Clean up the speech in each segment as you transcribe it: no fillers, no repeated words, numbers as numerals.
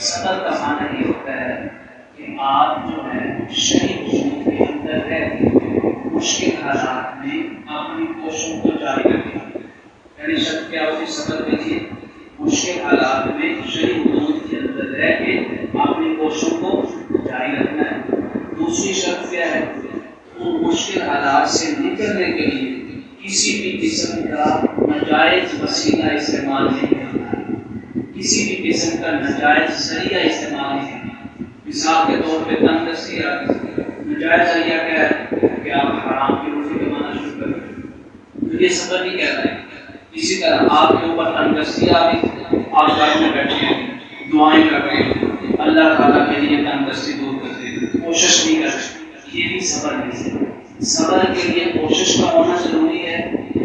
صبر کا معنی یہ ہوتا ہے کہ آپ جو ہے شریف وجود کے اندر رہ کے مشکل حالات میں اپنی کوششوں کو جاری رکھیں. یعنی شرط کیا ہوتی ہے صبر کے لیے؟ مشکل حالات میں شریف وجود کے اندر رہ کے اپنی کوششوں کو جاری رکھنا ہے. دوسری شرط کیا ہے؟ ان مشکل حالات سے نکلنے کے لیے کسی بھی قسم کا ناجائز وسیلہ استعمال نہیں کرنا ہے، کسی بھی قسم کا ناجائز ذریعہ استعمال نہیں کرنا. مثال کے طور پہ تنگ دستی آ گئی، ناجائز ذریعہ کیا ہے کہ آپ حرام کی روٹی کمانا شروع کر دیں، تو یہ صبر نہیں کہتا ہے. اسی طرح آپ کے اوپر تنگ دستی آ گئی، آپ گھر میں بیٹھے ہیں، دعائیں کر رہے ہیں، اللہ تعالیٰ کے لیے تنگ دستی دور کرتے ہیں، کوشش نہیں کر رہے، یہ بھی صبر نہیں ہے. صبر کے لیے کوشش کا ہونا ضروری ہے،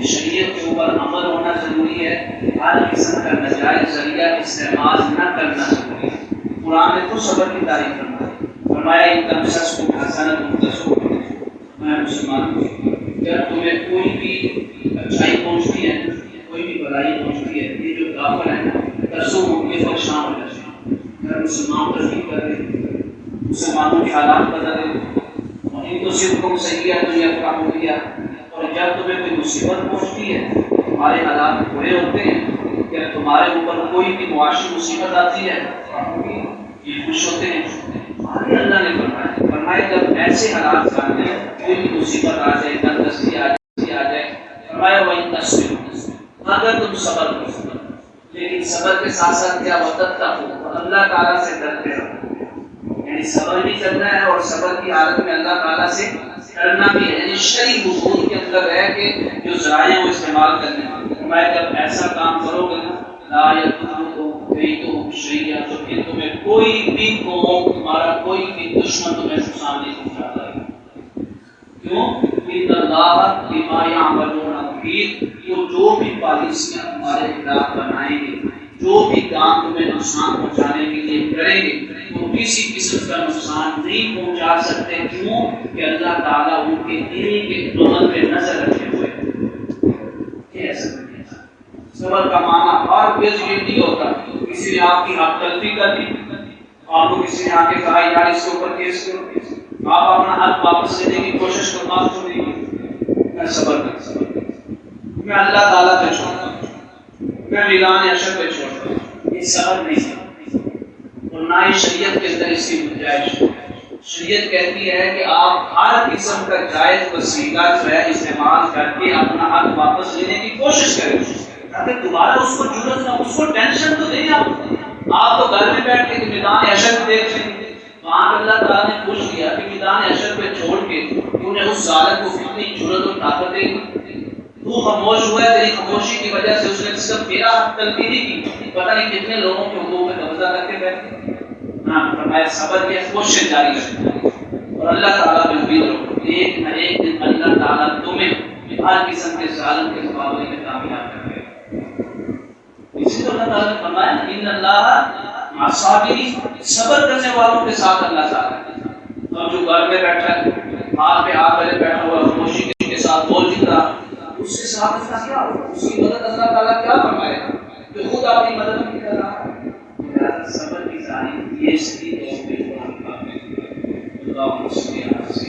شریعت کے اوپر عمل ہونا ضروری ہے، ہر قسم کا ناجائز ذریعہ استعمال نہ کرنا ضروری ہے. قرآن نے تو صبر کی تعریف فرمایا ان تمسسکم حسنۃ تسؤہم. میں مسلمان ہوں، جب تمہیں کوئی بھی اچھائی پہنچتی ہے، کوئی بھی بھلائی پہنچتی ہے، یہ جو کافر ہے نا تسؤہم یہ پریشان ہو جاتے ہیں. اگر مسلمان ترقی کر رہے، مسلمانوں کے حالات بدل رہے، ان کو صرف کم سیئات یفرحوا بہا. اور جب تمہیں کوئی مصیبت پہنچتی ہے، تمہارے حالات برے ہوتے ہیں، یا تمہارے اوپر کوئی بھی معاشی مصیبت آتی ہے، یہ خوش ہوتے ہیں. آگے اللہ نے فرمایا جب ایسے حالات آ جائیں، کوئی بھی مصیبت آ جائے، تنگدستی آ جائے، فرمایا وَإِن تَصْبِرُوا، اگر تم صبر کرو، لیکن صبر کے ساتھ ساتھ کیا وَتَتَّقُوا، اور اللہ تعالیٰ سے ڈرتے رہو. یعنی صبر بھی کرنا ہے اور صبر کی حالت میں اللہ تعالیٰ سے ڈرنا بھی ہے. یعنی شرعی اصول کے اندر رہ کے جو ذرائع وہ استعمال کرنے ہیں. فرمایا جب ایسا کام کرو گے لا یضرکم کیدہم شیئا، تو پھر تمہیں کوئی بھی قوم، تمہارا کوئی بھی دشمن تمہیں نقصان نہیں پہنچا پائے گا. کیوں؟ ان اللہ بما یعملون محیط. وہ جو بھی پالیسیاں تمہارے خلاف بنائیں گے، جو بھی کام تمہیں نقصان پہنچانے کے لیے کریں گے، وہ کسی قسم کا نقصان نہیں پہنچا سکتے. کیوں کہ اللہ تعالیٰ ان کے دین کے عمل پہ نظر رکھے ہوئے. صبر کا معنی اور پیش یہ نہیں ہوتا کسی نے آپ کی حق تلفی کر دی، آپ کو کسی نے آ کے کہا یار اس کے اوپر کیس کرو، آپ اپنا حق واپس لینے کی کوشش کرو، آپ کو نہیں، میں صبر کرتا ہوں، میں اللہ تعالیٰ پہ چھوڑتا ہوں، میں میدان حشر پہ چھوڑتا ہوں. یہ صبر نہیں ہے، اور نہ ہی شریعت کے اندر اس کی گنجائش. شریعت کہتی ہے کہ آپ ہر قسم کا جائز وسیلہ جو ہے استعمال کر کے اپنا حق واپس لینے کی کوشش کریں، تاکہ دوبارہ اس کو جرأت نہ، اس کو ٹینشن تو دیں. آپ تو گھر میں بیٹھ کے میدان حشر دیکھ رہے ہیں، وہاں اللہ تعالیٰ نے پوچھ لیا کہ میدان حشر پہ چھوڑ کے انہیں اس ظالم کو کتنی جرأت اور طاقت دے گی. تو خاموش ہوا ہے، تیری خاموشی کی وجہ سے اس نے صرف تیرا حق تلفی نہیں کی، پتہ نہیں کتنے لوگوں کے حقوق پہ قبضہ کر کے بیٹھے. ہاں فرمایا صبر کی کوشش جاری رکھو اور اللہ تعالیٰ پہ امید رکھو. ایک نہ ایک دن اللہ تعالیٰ تمہیں ہر قسم کے ظالم کے مقابلے میں کامیاب کر دے گا. اسی طرح اللہ تعالیٰ نے فرمایا ان اللہ مع الصابرین، صبر کرنے والوں کے ساتھ اللہ تعالیٰ ہے. اب جو گھر میں بیٹھا ہے، ہاتھ پہ ہاتھ پہلے بیٹھا ہوا خاموشی کے ساتھ بول نہیں رہا، اس کے ساتھ اس کا کیا ہوگا؟ اس کی مدد اللہ تعالیٰ کیا فرمائے گا کہ خود اپنی مدد نہیں کر رہا. صبر کی تعریف یہ صحیح